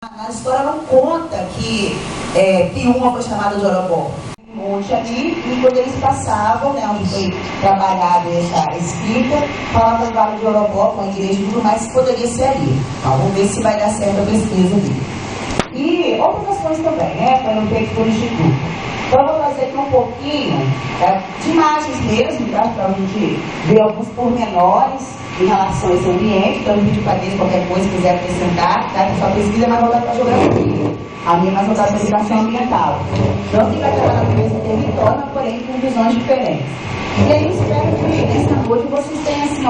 A história não conta que Piúma foi chamada de Orobó. Um monte ali, e quando eles passavam, né, onde foi trabalhada essa escrita, falava do Vale de Orobó, com a igreja e tudo mais, poderia ser ali. Então, vamos ver se vai dar certo a pesquisa ali. E outras questões também, né, foi feito por instituto. Então, eu vou trazer aqui um pouquinho de imagens mesmo, tá, para a gente ver alguns pormenores em relação a esse ambiente. Então, eu pedi para eles qualquer coisa que quiser acrescentar, tá? Sua pesquisa é mais voltada para a geografia, a minha é mais voltada para a educação ambiental. Então, que vai trabalhar no mesmo território, porém com visões diferentes. E aí, eu espero que nessa noite vocês tenham assim,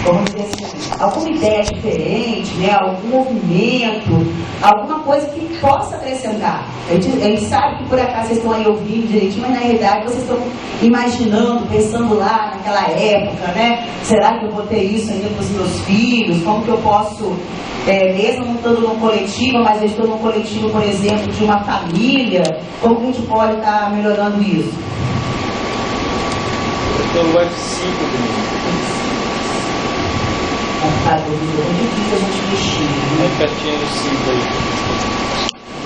vamos dizer assim, alguma ideia diferente, né? Algum movimento, alguma coisa que possa acrescentar. A gente sabe que por acaso vocês estão aí ouvindo direitinho, mas na realidade vocês estão imaginando, pensando lá naquela época, né? Será que eu vou ter isso ainda para os meus filhos? Como que eu posso, mesmo não estando num coletivo, mas eu estou num coletivo, por exemplo, de uma família, como que a gente pode estar melhorando isso? Eu estou no F5 também. É difícil a gente mexer. Aí pertinho do 5 aí.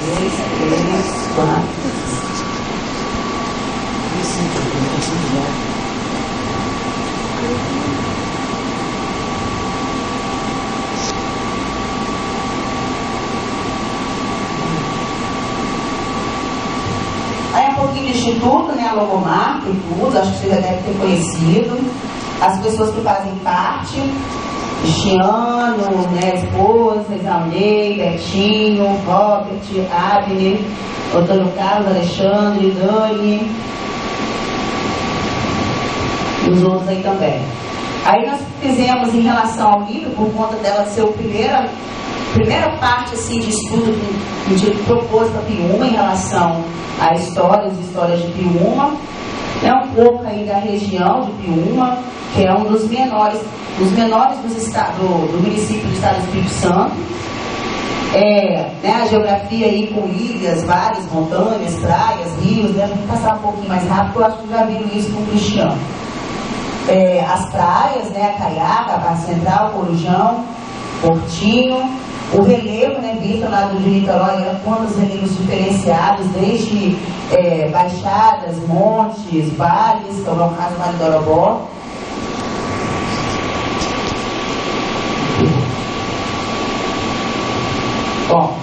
2, 3, 4. E 5, aí é um pouquinho de instituto, né? A logomarca e tudo, acho que você já deve ter conhecido. As pessoas que fazem parte. Cristiano, né, esposa, Isalnei, Betinho, Robert, Abner, Antônio Carlos, Alexandre, Dani e os outros aí também. Aí nós fizemos em relação ao livro, por conta dela ser a primeira parte assim, de estudo que a gente propôs para Piúma em relação a histórias de Piúma, né, um pouco aí da região de Piúma, que é um dos menores do município do estado do Espírito Santo. Né, a geografia aí com ilhas, vales, montanhas, praias, rios, né, vou passar um pouquinho mais rápido, porque eu acho que já viram isso com o Cristiano. As praias, né, a Caiaca, a Barra Central, Corujão, Portinho, o relevo, né, visto lá do Niterói, quantos relevos diferenciados, desde baixadas, montes, vales, como é o caso do Vale do Orobó. Bom,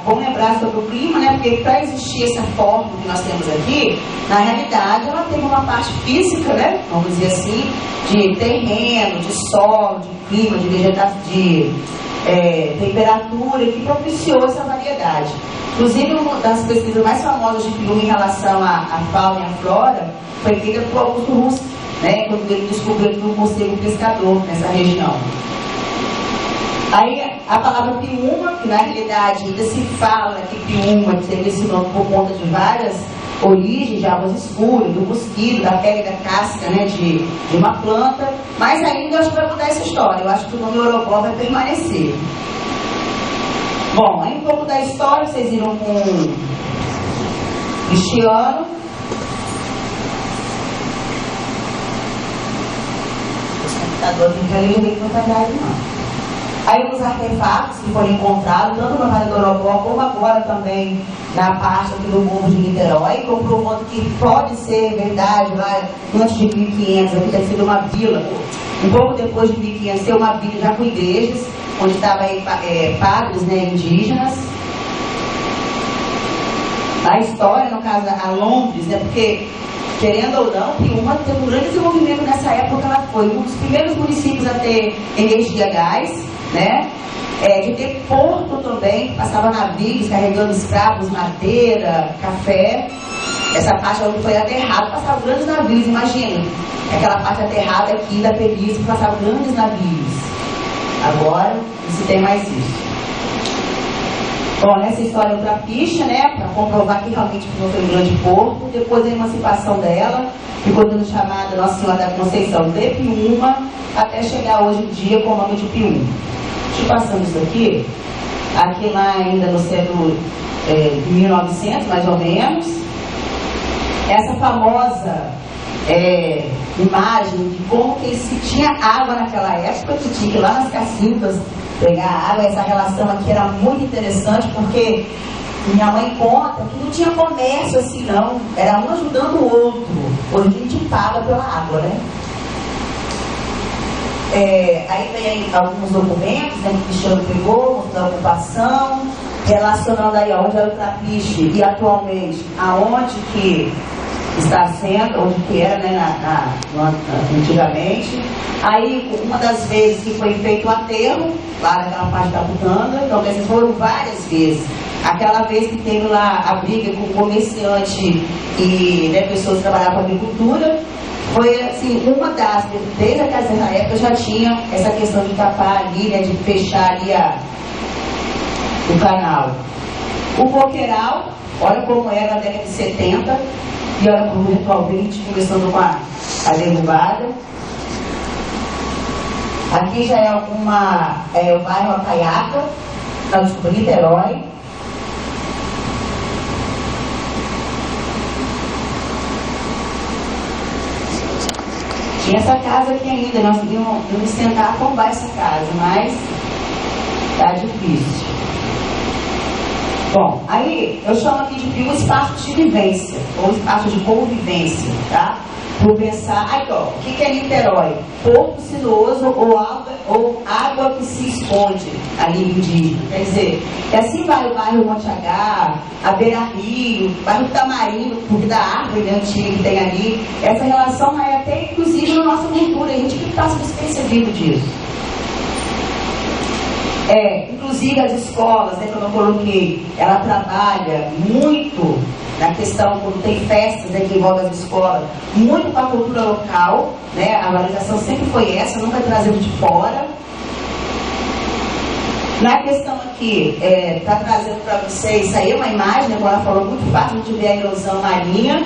vamos lembrar sobre o clima, né? Porque para existir essa forma que nós temos aqui, na realidade ela tem uma parte física, né? Vamos dizer assim, de terreno, de solo, de clima, de vegetação, de temperatura, que propiciou essa variedade. Inclusive, uma das pesquisas mais famosas de Piúma em relação à fauna e à flora foi feita por Augusto Rusk, né? Quando ele descobriu que um morcego pescador nessa região. Aí a palavra Piúma, que na realidade ainda se fala que Piúma teve esse nome por conta de várias origens, de águas escuras, do mosquito, da pele da casca, né, de uma planta, mas ainda eu acho que vai mudar essa história. Eu acho que o nome Orobó vai permanecer. Bom, aí um pouco da história, vocês viram com Cristiano. Os computadores não querem ver com verdade, não. Aí os artefatos que foram encontrados, tanto no Vale do Orobó, como agora também na parte aqui do Morro de Niterói, comprovando que pode ser verdade, lá antes de 1500, aqui deve ser uma vila, um pouco depois de 1500, ter uma vila já com igrejas, onde estavam padres, né, indígenas. A história, no caso, a Londres, né, porque, querendo ou não, Piúma teve um grande desenvolvimento nessa época. Ela foi um dos primeiros municípios a ter energia a gás, né? De ter porto também, que passava navios carregando escravos, madeira, café. Essa parte onde foi aterrada, passavam grandes navios, imagina. Aquela parte aterrada aqui da península, passavam grandes navios. Agora, não se tem mais isso. Bom, nessa história outra ficha, né, para comprovar que realmente não foi um grande porto. Depois da emancipação dela, ficou dando chamada Nossa Senhora da Conceição de Piúma, até chegar hoje em dia com o nome de Piúma. Deixa eu passar isso aqui lá ainda no século 1900, mais ou menos, essa famosa imagem de como que se tinha água naquela época, que tinha lá nas cacimbas pegar água. Essa relação aqui era muito interessante, porque minha mãe conta que não tinha comércio assim não, era um ajudando o outro. Hoje a gente paga pela água, né? Aí vem alguns documentos, né, que o Cristiano pegou, da ocupação, relacionando aí onde era o Trapiche e atualmente aonde que está sendo, onde que era, né, antigamente. Aí, uma das vezes que foi feito o aterro, lá naquela parte da Putanga, então essas foram várias vezes. Aquela vez que teve lá a briga com o comerciante e, né, pessoas que trabalhavam com agricultura, foi assim, uma das, desde aquela época já tinha essa questão de tapar ali, né, de fechar ali o canal. O coqueiral, olha como era na década de 70, e olha como atualmente, começando com a derrubada. Aqui já é o bairro Acaiaca, não, desculpa, Niterói. Tinha essa casa aqui ainda, nós íamos tentar tombar essa casa, mas tá difícil. Bom, aí eu chamo aqui de um espaço de vivência, ou espaço de convivência, tá? Por pensar, aí ó, o que é Niterói? Porto sinuoso ou água que se esconde ali indígena. Quer dizer, e assim vai o bairro Monte H, a Beira Rio, o bairro Tamarindo, porque da árvore, né, antiga que tem ali. Essa relação é até inclusive na nossa cultura, a gente que passa despercebido disso. Inclusive as escolas, né, como eu coloquei, ela trabalha muito na questão, quando tem festas, né, que envolvem as escolas, muito com a cultura local, né, a valorização sempre foi essa, nunca trazendo de fora. Na questão aqui, está trazendo para vocês, isso aí é uma imagem, né, como ela falou, muito fácil de ver a erosão marinha,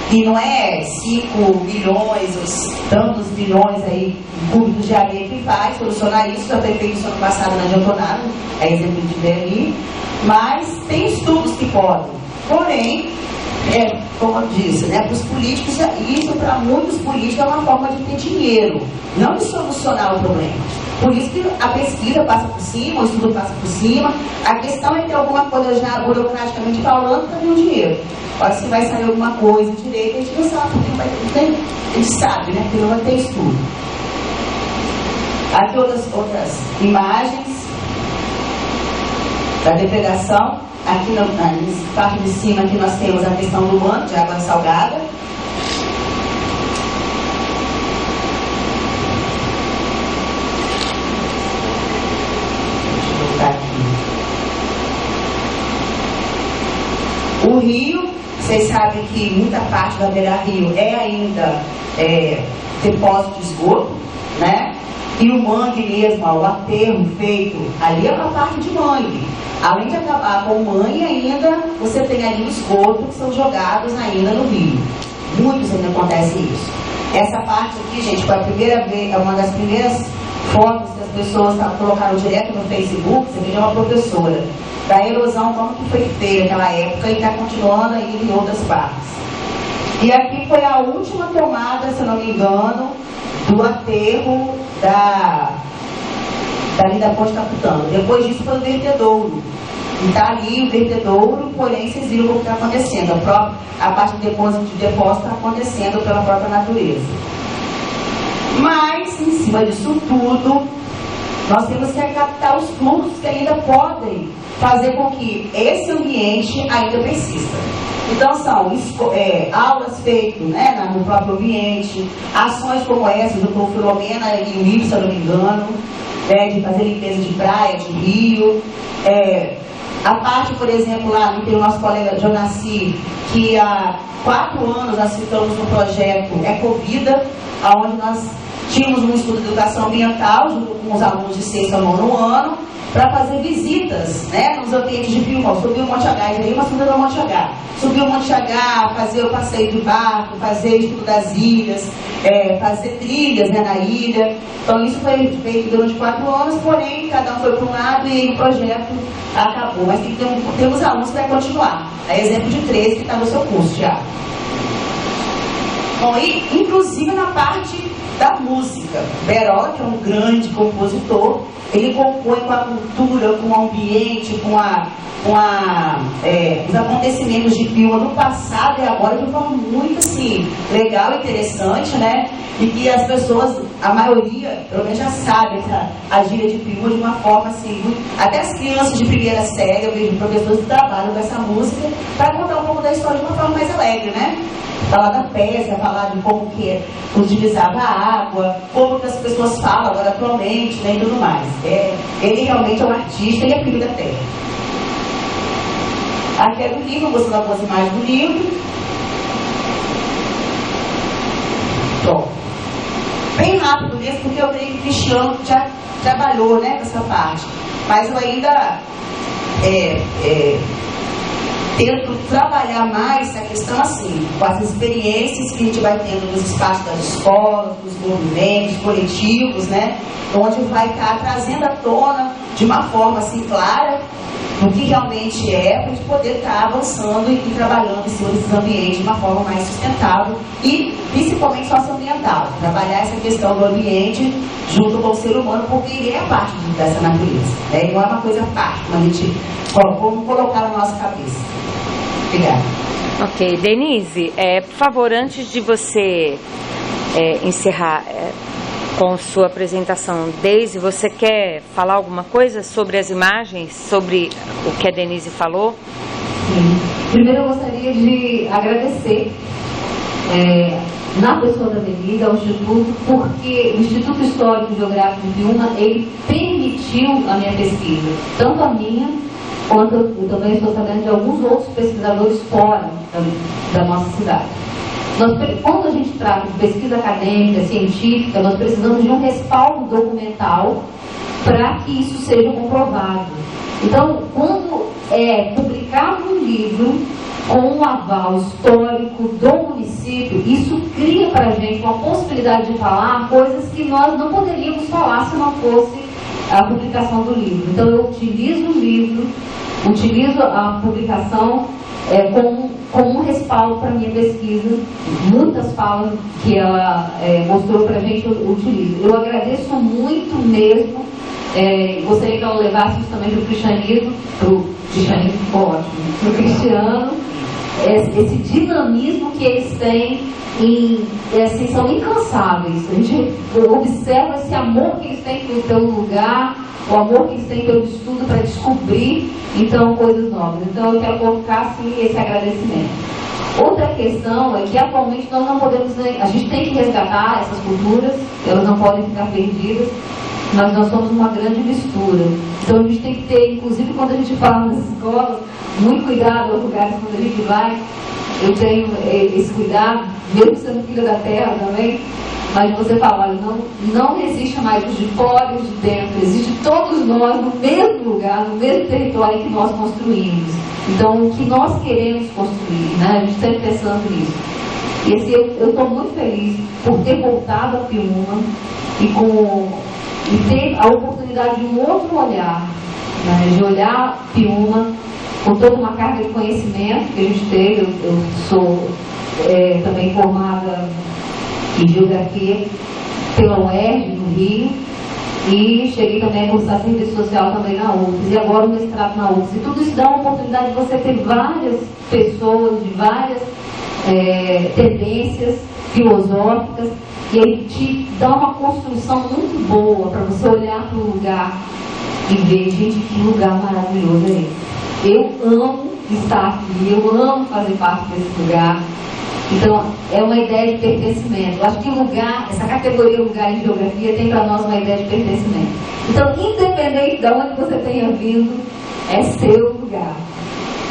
e não é 5 milhões, ou tantos bilhões aí, cúbicos de areia que faz solucionar isso. Já foi feito isso ano passado, não adiantou nada, é exemplo de ver ali, mas tem estudos que podem. Porém, como eu disse, né, para os políticos, isso para muitos políticos é uma forma de ter dinheiro, não de solucionar o problema. Por isso que a pesquisa passa por cima, o estudo passa por cima. A questão é ter alguma coisa já burocraticamente falando para ter o dinheiro. Agora, se vai sair alguma coisa direito, a gente não sabe, porque não vai ter, a gente sabe, né, porque não vai ter estudo. Aqui outras imagens da depredação. Aqui na parte de cima aqui nós temos a questão do mano de água salgada. O rio, vocês sabem que muita parte da beira-rio é ainda depósito de esgoto, né? E o mangue mesmo, o aterro feito, ali é uma parte de mangue. Além de acabar com o mangue, ainda você tem ali o esgoto que são jogados ainda no rio. Muitos ainda acontece isso. Essa parte aqui, gente, foi a primeira vez, é uma das primeiras fotos que as pessoas colocaram direto no Facebook. Você vê, é uma professora da erosão, como que foi feita naquela época e está continuando ainda em outras partes. E aqui foi a última tomada, se eu não me engano, do aterro dali da Ponte Caputanga. Depois disso foi o vertedouro. E está ali o vertedouro, porém vocês viram o que está acontecendo. A parte de depósito está acontecendo pela própria natureza. Mas, em cima disso tudo, nós temos que captar os fluxos que ainda podem fazer com que esse ambiente ainda persista. Então são aulas feitas, né, no próprio ambiente, ações como essa do Dr. Filomena e o Rio, se eu não me engano, né, de fazer limpeza de praia, de rio. A parte, por exemplo, lá tem o nosso colega Jonassi, que há 4 anos nós ficamos no projeto Ecovida, onde nós tínhamos um estudo de educação ambiental junto com os alunos de 6º ano no ano, para fazer visitas, né, nos ambientes de Rio. Subir o Monte H, e daí uma subida no Monte H. Subir o Monte H, fazer o passeio de barco, fazer estudo das ilhas, fazer trilhas, né, na ilha. Então isso foi feito durante 4 anos, porém cada um foi para um lado e o projeto acabou. Mas temos alunos que vai continuar. É exemplo de 13 que está no seu curso já. Bom, e inclusive na parte da música. Berola, que é um grande compositor, ele compõe com a cultura, com o ambiente, com os acontecimentos de Piúma do passado e agora de uma forma muito assim, legal e interessante, né? E que as pessoas, a maioria, pelo menos já sabe a gíria de Piúma de uma forma assim, até as crianças de primeira série, eu vejo professores que trabalham com essa música para contar um pouco da história de uma forma mais alegre, né? Falar da pesca, falar de como que utilizava a água, como que as pessoas falam agora atualmente, né, e tudo mais. Ele realmente é um artista e é filho da terra. Aqui é do livro, mostrando algumas imagens do livro. Bom, bem rápido mesmo, porque eu creio que o Cristiano já trabalhou, né, com essa parte. Mas eu ainda tento trabalhar mais essa questão assim, com as experiências que a gente vai tendo nos espaços das escolas, dos movimentos coletivos, né? Onde vai estar trazendo à tona de uma forma assim clara o que realmente para a gente poder estar avançando e trabalhando em cima desses ambientes de uma forma mais sustentável e principalmente socioambiental. Trabalhar essa questão do ambiente junto com o ser humano, porque ele é parte dessa natureza. Né? Não é uma coisa à parte, mas a gente vamos colocar na nossa cabeça. Obrigada. Ok, Denise, por favor, antes de você encerrar com sua apresentação, Deise, você quer falar alguma coisa sobre as imagens, sobre o que a Denise falou? Sim. Primeiro eu gostaria de agradecer na pessoa da Denise ao Instituto, porque o Instituto Histórico e Geográfico de Piúma, ele permitiu a minha pesquisa, tanto a minha, quanto eu também estou sabendo de alguns outros pesquisadores fora da nossa cidade. Quando a gente trata de pesquisa acadêmica, científica, nós precisamos de um respaldo documental para que isso seja comprovado. Então, quando é publicado um livro com um aval histórico do município, isso cria para a gente uma possibilidade de falar coisas que nós não poderíamos falar se não fosse a publicação do livro. Então, eu utilizo o livro, utilizo a publicação como um respaldo para a minha pesquisa. Muitas falas que ela mostrou para a gente eu utilizo. Eu agradeço muito mesmo. Gostaria que ela levasse isso também para o cristianismo, ficou ótimo, para o Cristiano, esse dinamismo que eles têm, assim, são incansáveis. A gente observa esse amor que eles têm pelo lugar, o amor que eles têm pelo estudo para descobrir, então, coisas novas. Então, eu quero colocar, assim, esse agradecimento. Outra questão é que, atualmente, nós não podemos... A gente tem que resgatar essas culturas, elas não podem ficar perdidas, mas nós somos uma grande mistura. Então, a gente tem que ter, inclusive, quando a gente fala nas escolas, muito cuidado aos lugares quando a gente vai. Eu tenho esse cuidado, mesmo sendo filha da terra também, mas você fala, olha, não existe mais os de fora e os de dentro, existe todos nós no mesmo lugar, no mesmo território que nós construímos. Então, o que nós queremos construir, né? A gente está pensando nisso. E assim, eu estou muito feliz por ter voltado a Piúma e ter a oportunidade de um outro olhar, né? De olhar Piúma com toda uma carga de conhecimento que a gente teve. Eu sou também formada em Geografia pela UERJ, no Rio, e cheguei também a cursar Serviço Social também na UFES, e agora o mestrado na UFES. E tudo isso dá uma oportunidade de você ter várias pessoas de várias tendências filosóficas, e aí te dá uma construção muito boa para você olhar para o lugar e ver, gente, que lugar maravilhoso é esse. Eu amo estar aqui, eu amo fazer parte desse lugar. Então, é uma ideia de pertencimento. Eu acho que lugar, essa categoria lugar em geografia tem para nós uma ideia de pertencimento. Então, independente de onde você tenha vindo, é seu lugar.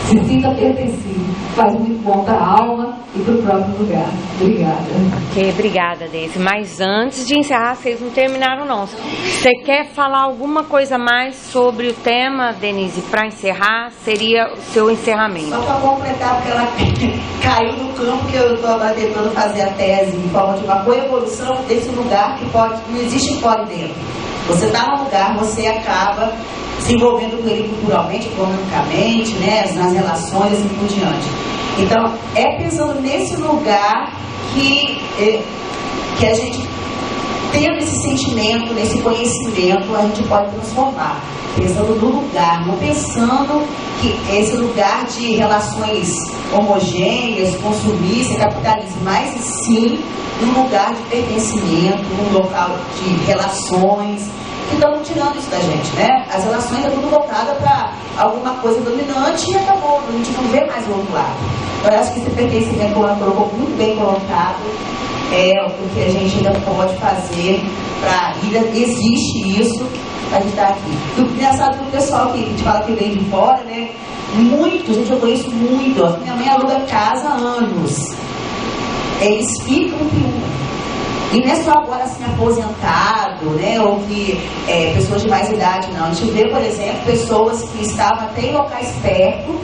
Se sinta pertencido. Faz muito bom para a alma e para o próprio lugar. Obrigada. Ok, obrigada, Deise. Mas antes de encerrar, vocês não terminaram não. Você quer falar alguma coisa mais sobre o tema, Denise? Para encerrar, seria o seu encerramento. Só para completar, porque ela caiu no campo que eu estou tentando fazer a tese em forma de uma coevolução desse lugar que não existe fora e dentro. Você está num lugar, você acaba se envolvendo com ele culturalmente, economicamente, né, nas relações e assim por diante. Então, pensando nesse lugar que a gente tendo esse sentimento, nesse conhecimento, a gente pode transformar. Pensando no lugar, não pensando que esse lugar de relações homogêneas, consumistas, capitalismo, mas sim num lugar de pertencimento, num local de relações, que estão tirando isso da gente, né? As relações é tudo voltada para alguma coisa dominante e acabou, a gente não vê mais o outro lado. Eu acho que esse pertencimento que ela colocou muito bem colocado é o que a gente ainda pode fazer para ainda existe isso. A gente está aqui. Engraçado que o pessoal que a gente fala que vem de fora, né? Muito, gente, eu conheço muito. Ó. Minha mãe aluga casa há anos. Eles ficam em Piúma. E não é só agora assim aposentado, né? Ou que pessoas de mais idade, não. A gente vê, por exemplo, pessoas que estavam até em locais perto,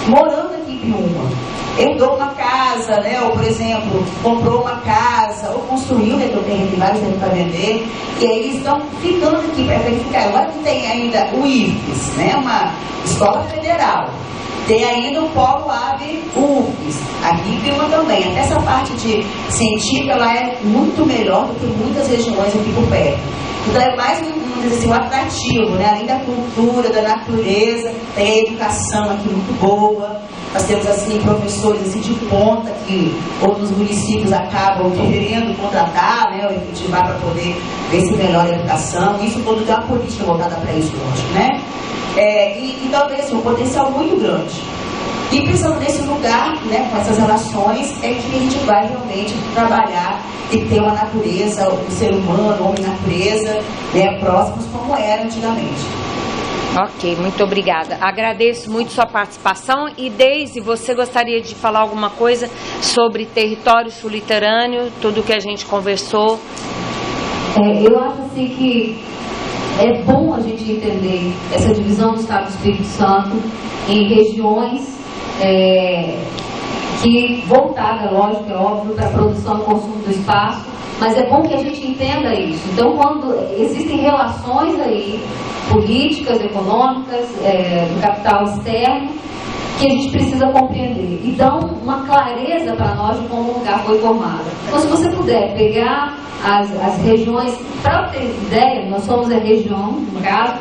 morando aqui em Piúma. Herdou uma casa, né? Ou, por exemplo, comprou uma casa, ou construiu, né? Que eu tenho vários terrenos para vender. E aí eles estão ficando aqui para verificar. Agora que tem ainda o IFES, né? Uma escola federal. Tem ainda o Polo Ave UFES, aqui em Piúma também. Até essa parte de científica, ela é muito melhor do que muitas regiões aqui por perto. Então é mais um atrativo, né? Além da cultura, da natureza, tem a educação aqui muito boa. Nós temos assim professores assim, de ponta que outros municípios acabam querendo contratar, né, ou incentivar para poder ver se melhora a educação. Isso quando tem uma política voltada para isso, lógico, né? E talvez assim, um potencial muito grande. E pensando nesse lugar, né, com essas relações, é que a gente vai realmente trabalhar e ter uma natureza, o ser humano, o homem-natureza, né, próximos como era antigamente. Ok, muito obrigada. Agradeço muito sua participação. E Deise, você gostaria de falar alguma coisa sobre território sul-litorâneo, tudo que a gente conversou? Eu acho assim que é bom a gente entender essa divisão do Estado do Espírito Santo em regiões que voltada, lógico, é óbvio, para a produção e consumo do espaço, mas é bom que a gente entenda isso. Então, quando existem relações aí, políticas, econômicas, do capital externo, que a gente precisa compreender e dão uma clareza para nós de como o lugar foi formado. Então, se você puder pegar as regiões, para ter ideia, nós somos a região, no caso,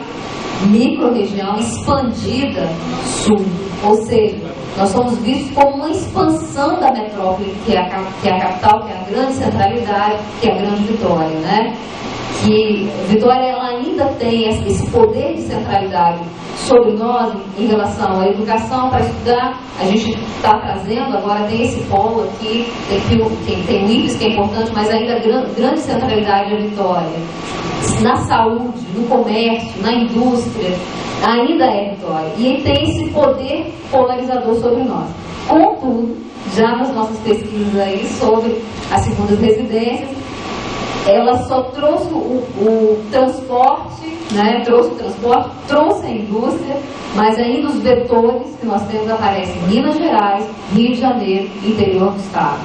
micro-região expandida sul, ou seja, nós somos vistos como uma expansão da metrópole, que é a capital, que é a grande centralidade, que é a grande Vitória, né? Que Vitória ela ainda tem esse poder de centralidade sobre nós em relação à educação para estudar. A gente está trazendo, agora tem esse polo aqui, tem o IFES que é importante, mas ainda grande centralidade é Vitória. Na saúde, no comércio, na indústria, ainda é Vitória. E tem esse poder polarizador sobre nós. Contudo, já nas nossas pesquisas aí sobre as segundas residências, ela só trouxe o transporte, né? Trouxe a indústria, mas ainda os vetores que nós temos aparecem em Minas Gerais, Rio de Janeiro e interior do estado.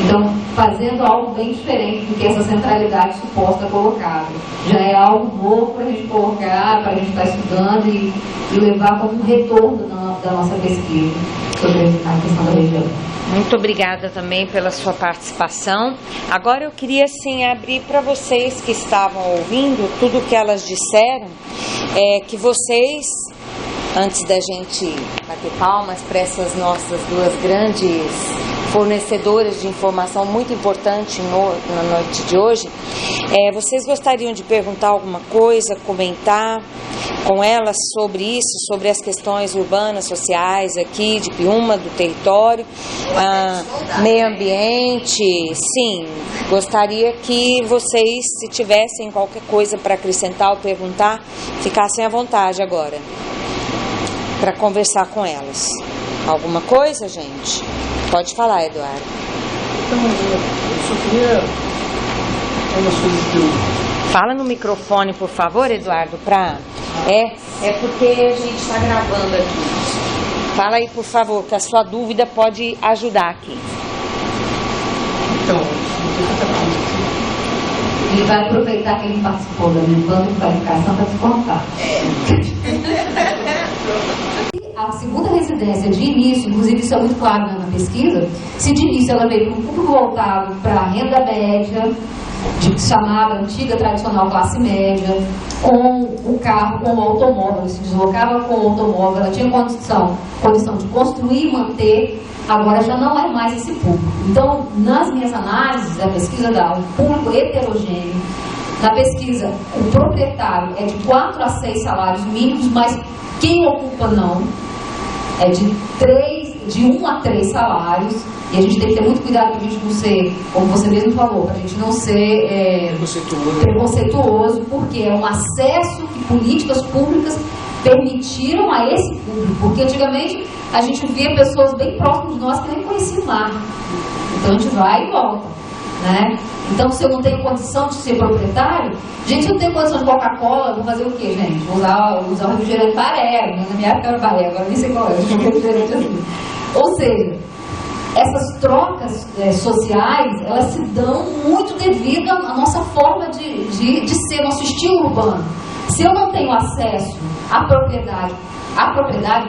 Então, fazendo algo bem diferente do que essa centralidade suposta colocada. Já é algo novo para a gente colocar, para a gente estar estudando e levar como um retorno da nossa pesquisa sobre a questão da região. Muito obrigada também pela sua participação. Agora eu queria sim abrir para vocês que estavam ouvindo tudo o que elas disseram, que vocês, antes da gente bater palmas para essas nossas duas grandes fornecedoras de informação muito importante na noite de hoje, vocês gostariam de perguntar alguma coisa, comentar com elas sobre isso, sobre as questões urbanas, sociais aqui de Piúma, do território, meio ambiente? Sim, gostaria que vocês, se tivessem qualquer coisa para acrescentar ou perguntar, ficassem à vontade agora para conversar com elas. Alguma coisa, gente? Pode falar, Eduardo. Então, eu só queria umas coisas que eu... Fala no microfone, por favor, Eduardo, É porque a gente está gravando aqui. Fala aí, por favor, que a sua dúvida pode ajudar aqui. Então, Ele vai aproveitar que ele participou da minha banda de qualificação para se contar. A segunda residência, de início, inclusive isso é muito claro na pesquisa, se de início ela veio para um público voltado para a renda média, de chamada antiga tradicional classe média, com o carro, com o automóvel, ela se deslocava com o automóvel, ela tinha condição de construir e manter, agora já não é mais esse público. Então, nas minhas análises, a pesquisa dá um público heterogêneo. Na pesquisa, o proprietário é de 4 a 6 salários mínimos, mas quem ocupa não, é de 1 a 3 salários, e a gente tem que ter muito cuidado para a gente não ser, como você mesmo falou, para a gente não ser preconceituoso, porque é um acesso que políticas públicas permitiram a esse público, porque antigamente a gente via pessoas bem próximas de nós que nem conheciam lá, então a gente vai e volta, né? Então, se eu não tenho condição de ser proprietário, gente, se eu não tenho condição de Coca-Cola, vou fazer o quê, gente? Vou usar o refrigerante Baré, na minha época era Baré, agora nem sei qual é, refrigerante assim. Ou seja, essas trocas sociais, elas se dão muito devido à nossa forma de ser, nosso estilo urbano. Se eu não tenho acesso à propriedade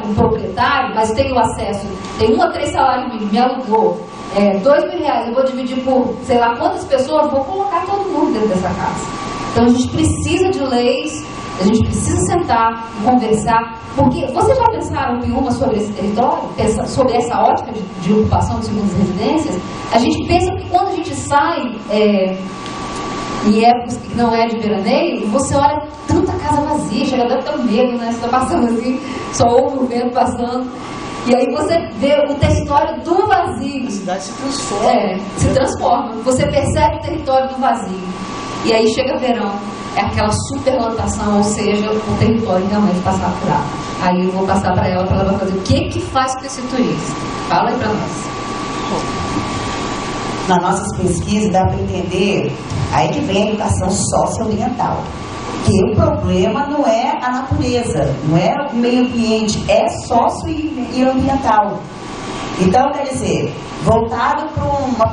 como proprietário, mas tenho acesso, tenho 1 a 3 salários mínimos, me alugou, R$2.000, eu vou dividir por sei lá quantas pessoas, vou colocar todo mundo dentro dessa casa. Então a gente precisa de leis, a gente precisa sentar, conversar, porque vocês já pensaram em uma sobre esse território, sobre essa ótica de ocupação de segundas residências? A gente pensa que quando a gente sai em épocas que não é de veraneio, você olha tanta casa vazia, chega a dar tão medo, né? Você está passando assim, só ouve o vento passando. E aí você vê o território do vazio. A cidade se transforma. Se transforma. Você percebe o território do vazio. E aí chega verão, é aquela superlotação, ou seja, o território realmente está saturado. Aí eu vou passar para ela vai fazer o que faz com esse turista. Fala aí para nós. Nas nossas pesquisas dá para entender, aí que vem a educação socioambiental. Que o problema não é a natureza, não é o meio ambiente, é sócio e ambiental. Então, quer dizer, voltado para uma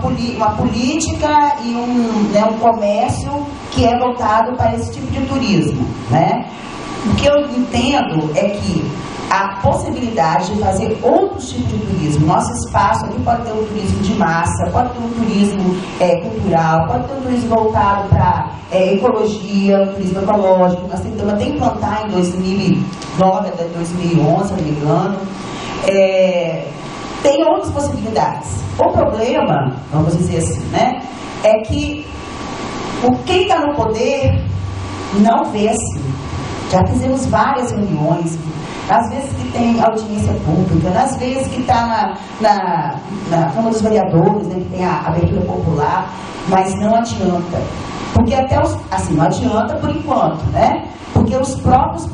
política e um comércio que é voltado para esse tipo de turismo, né? O que eu entendo é que a possibilidade de fazer outros tipos de turismo. Nosso espaço aqui pode ter um turismo de massa, pode ter um turismo cultural, pode ter um turismo voltado para ecologia, um turismo ecológico. Nós tentamos até implantar em 2009 até 2011, se não me engano. Tem outras possibilidades. O problema, vamos dizer assim, né, é que quem está no poder não vê assim. Já fizemos várias reuniões, às vezes que tem audiência pública, às vezes que está na Câmara dos Vereadores, né, que tem a abertura popular, mas não adianta. Porque não adianta por enquanto, né? Porque os próprios